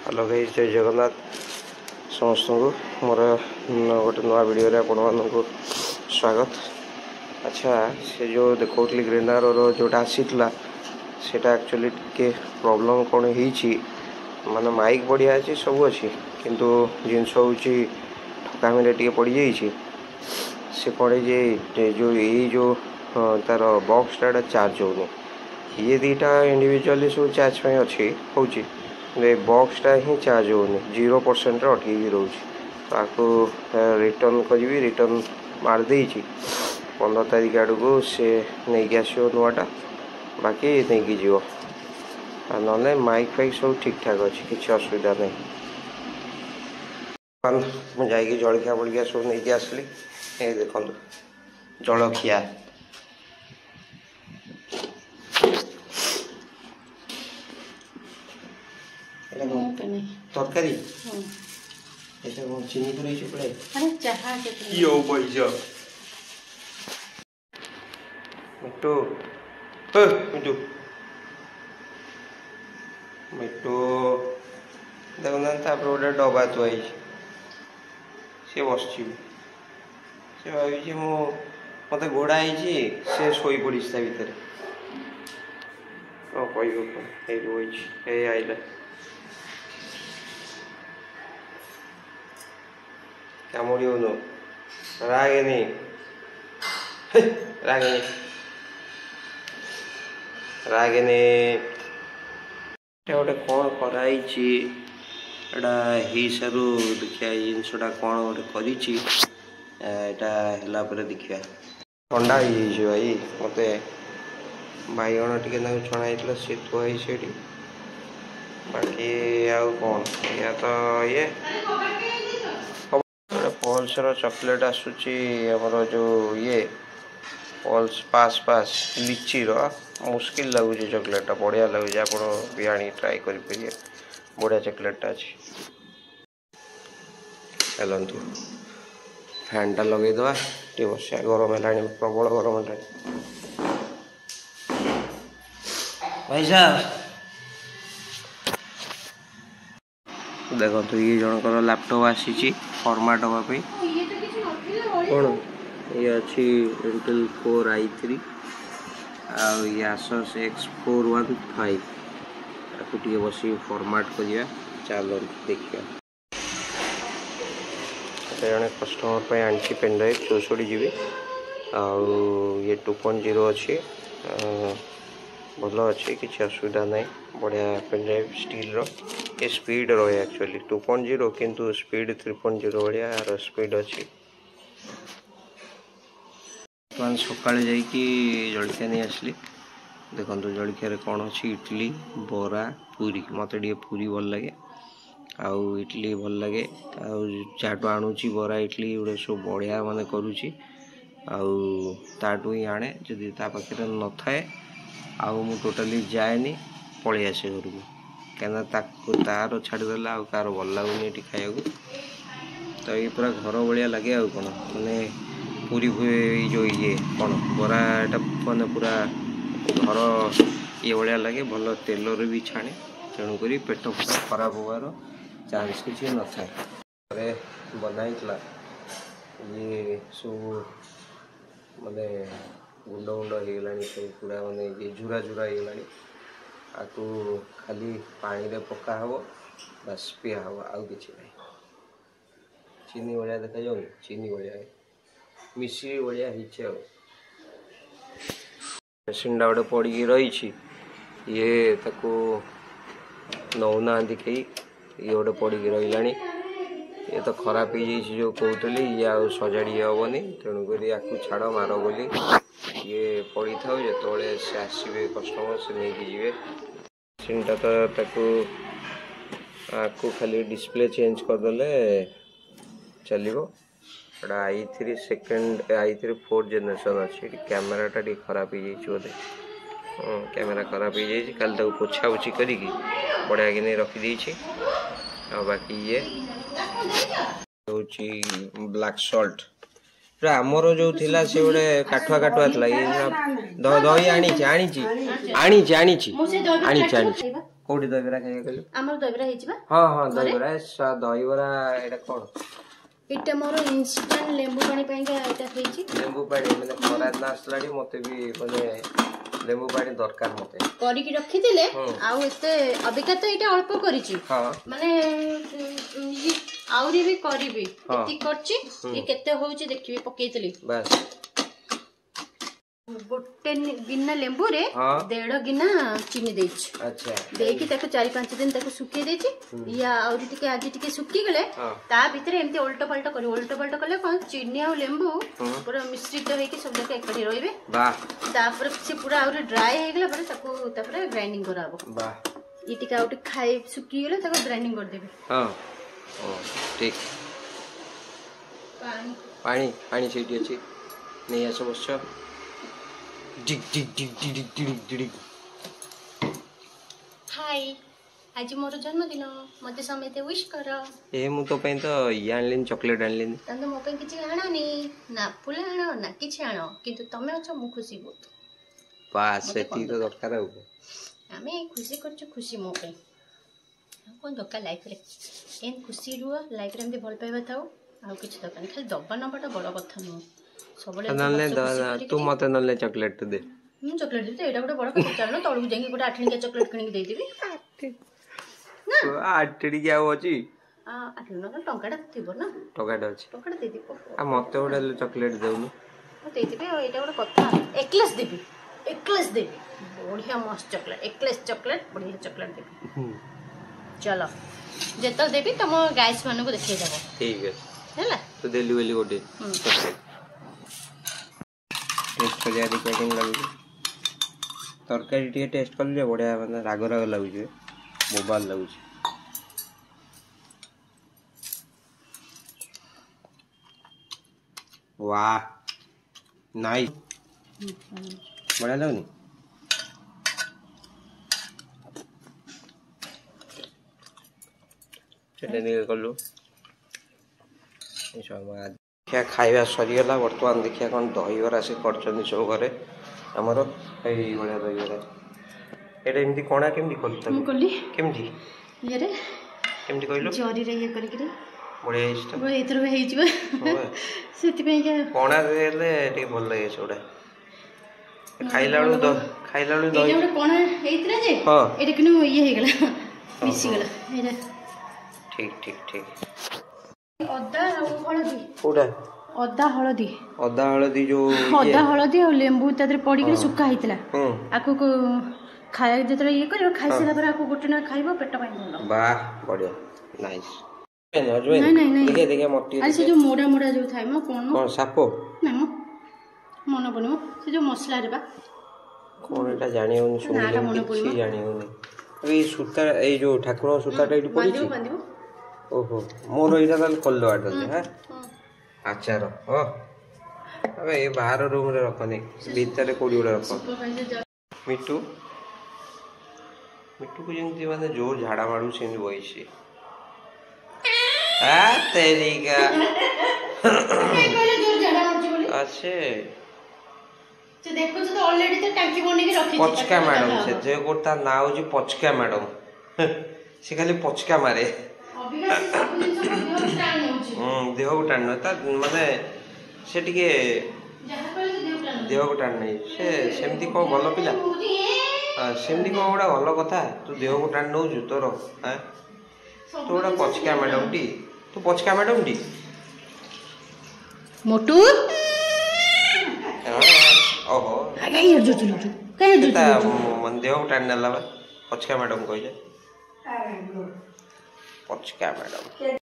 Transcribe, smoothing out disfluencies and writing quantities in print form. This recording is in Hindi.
हेलो गाइस, जय जगन्नाथ समस्त को मोर गोटे नुआ वीडियो रे आपण मानक स्वागत। अच्छा, से जो देखौली ग्रेनार जोटा आसीला सेटा एक्चुअली टिके प्रॉब्लम कौन होईची, माने माइक बढ़िया अच्छी सब अच्छी किंतु जिनस हूँ ठकामी टे पड़ जाइए से कौन जे जो तार बॉक्सटा चार्ज होनी ये दीटा इंडिविजुअली सब चार्ज पे अच्छी हूँ बॉक्सटा ही चार्ज होनी 0% अटकी रोच ताको रिटर्न करी रिटर्न मारदे 15 तारीख आड़ को सी नहीं आसो नुआटा बाकी नहीं जीव ना माइक फाइक सब ठीक ठाक अच्छी किसी असुविधा नहीं। मुझे जलखिया बलखिया सब नहीं आसली ये देखो जलखिया तरकारी चीनी पूरे मिट्टू मिट्टू मिट्टू देखना गोटे डबा थुआई सी बस भाई मत घोड़ा से शोई पड़ी ता भितर कह आइला कामुड़ी रागेनी रागेनी रागेनी गोटे कौन कराई सारू देखिया जिनसा कौन गोटे कर देखिया ठंडा हो भाई मत बैगण टे छणा सी थुआई से बाकी आउ कौन या तो ये पल्सर चॉकलेट आसूची हमर जो ये पल्स पास पास लिची मुश्किल लगुच चॉकलेट बढ़िया लगुच आप भी आनी ट्राई करेंगे बढ़िया चॉकलेट अच्छी चलतु फैन टा लगेदे टे बस गरम है प्रबल गरम है भाई साहब देखो ये जनकर लैपटॉप आसी फॉर्मेट हाँपाई कौन ये अच्छी इंटेल कोर i3 ये Asus X415 टे बस फॉर्मेट करिया चलो देखिए जड़े कस्टमर आनी पेन ड्राइव 64 GB ये 2.0 अच्छी भल अच्छे किसी असुविधा नहीं बढ़िया पेन ड्राइव स्टील रो ये स्पीड रहे एक्चुअली 2.0 किंतु स्पीड 3.0 बढ़िया यार स्पीड अच्छी। सका जलखिया नहीं आसली देखो जलखिया कौन अच्छी इडली बरा पूरी मत पूरी भल लगे आउ इडली भल लगे आठू आणुची बरा इडली गुड़े सब बढ़िया माने करुची आठू ही आने जदि पाखे न थाए आउ मु टोटाली जाएनी पलि आसे घर को क्या तार छाड़देला आउ कार भल लगुनि ये खाया तो ये पूरा घर भाया लगे आ कौन मैंने पूरी जो ये कौन बराटा मैंने पूरा घर ये भाया लगे भल तेल भी छाणे तेणुक पेट पूरा खराब होवार चांस किसी न था बनाइला ये सब माने गुंड गुंड होगला सब पूरा माने ये झुरा झुरा होगला आपको खाली पानी रे पका हम बस पिया हम आउ कि चीनी भाया देखा जाऊँ चीनी भाया मिश्री भाया मेसीन टा गोटे पड़ रही ये ताको नौना कहीं ये गोटे पड़ रहा ये तो खराब हो जाइए जो कहते ये आ सजाड़ी हेनी तेणुक या छाड़ मार बोली ये पड़ी था जो से आसवे कस्टमर से नहीं जी मेसीनटा तो आपको खाली डिस्प्ले चेंज करदे चलो i3 second i3 4th generation अच्छी कैमेराटा टी खराब हो जाइए बोधे कैमेरा खराब हो जाइए खाली तक पोछा पोछी करी बढ़िया कि नहीं रखीदे बाकी ये हूँ ब्लैक सॉल्ट आमर जो थिला से गोटे काठुआ काठुआ ये दही आनी कोठी दहीबरा खाइया कहलु हमर दहीबरा हेछि बा हां हां दहीबरा दहीबरा एटा कोन इटा मोर इंस्टेंट लेंबू पानी पाइका एटा हेछि लेंबू पानी माने खरा ना असलाडी मते भी माने लेंबू पानी दरकार मते करी की रखी दिले आ एते अबिका तो एटा अल्प करिछि हां माने आउरी भी करिबी एति करछि ये केते होउछि देखिबी पकेइतली बस गोटे गिन्ना लेंबू रे 1.5 गिन्ना चीनी देछि अच्छा देकी ताको 4-5 दिन ताको सुके देछि या आउरी टिके आगे टिके सुकी गले ता भितरे एमते उल्टो पल्टो कले कोन चीनी आ लेंबू पूरा मिश्रित होई सब जगह एकठी रहिबे वाह तापर से पूरा आउरी ड्राई हे गेला पर ताको तापर ग्राइंडिंग कराबो वाह ई टिका आउटी खाइ सुकी गेले ताको ग्राइंडिंग कर देबे हां ओ ठीक पानी पानी सेठी अछि नै आसो बसो डिग डिग डिग डिग डिग डिग हाय आज मोर जन्मदिन मते समेते विश कर ए मु तो पई तो यानलिन चॉकलेट आनलिन तंदो मो पई किछि आणानी ना फुल आणो ना किछि आणो किंतु तमे अछ मु खुशी बहुत बस सेठी तो दरकार हो आमे खुशी करछु खुशी मो पई कोन दरकार लाइफ रे एन खुशी रुआ लाइफ रे हम भल पाइबा थाओ आ किछि दरकार खाली दबा नबाटा बड़ कथा न सबले नले तू मते नले चॉकलेट दे चॉकलेट दे एटा गोटे बड़ कथा चलनो तळु जाई गोटे 8 टंकिया चॉकलेट किनि दे देबी ना 8 टंकिया हो अछि 8 न टंकाटा थिबो ना टंकाटा अछि टंकाटा दे दिबो आ मते गोटे चॉकलेट देउनु दे दिबे एटा गोटे कथा एकलेस देबी बढ़िया मस्त चॉकलेट एकलेस चॉकलेट बढ़िया चॉकलेट देबी चलो जेतो देबी तम गाइस मानको देखै देबो ठीक है हैला तो देली वेली गोटे टेस्ट करिया रिकॉर्डिंग लागु तरकारी टिके टेस्ट कर ले बढ़िया माने राग राग लागु जे मोबाइल लागु वाह नाइस बढ़िया लागुनी चले नहीं कलु देखिया खाଇବା सरीगला बर्तमान देखिया कौन दहीबरा से कर सब घरे आमर भाया दहीबरा एटा एमती कणा केमती कली केमती ये रे केमती कहलो जरी रे ये करी करी बढ़िया इष्ट वो एतर हे हिजबा सेति पे के कणा देले टी भल लागे छोडा खाइला लो दही एटा कणा हेइतरा जे एटा किनु ये हे गेला मिसी गेला एटा ठीक ठीक ठीक अदा हळदी कोडा अदा हळदी जो अदा हळदी और लेंबू तादरे पड़ी के सुक्का हितला आको को खाय जेतरा ये करियो खाइ सला पर आको गोटे ना खाइबो पेट पाइन भलो वाह बढ़िया नाइस नहीं देखिए मोटी अरे से जो मोड़ा जो थाय म कोन सापो नै म मन बनो से जो मसला रे बा कोन एटा जानि होन सुन छी जानि होन ए सूता ए जो ठाकुर सूताटा इटी पड़ी छी ओहो मोर इटा ताल कल्लो आटा है आचार हो अबे ये बाहर रूम रे रखनी भीतर कोडी उडा रख मिट्टू को जेंती माने जोर झाड़ा माडू सेन बइसी आ तेरी का जोर झाड़ा माडू बोली अच्छे तो देखो तो ऑलरेडी तो टंकी बने के रखी पचका मैडम से जे गोटा नाउ जी पचका मैडम से खाली पचका मारे देह को टाण माने से टिके देह को टाण नहीं से सेमती कौन भल पिला सेमती कौन गोटा भल कथा तू देह को टाण नौ तोर तू गोटा पचका मैडम टी तू पचका मैडम टी मोटू ओहो मन देह को टाण नेला पचका मैडम कहले पचका मैडम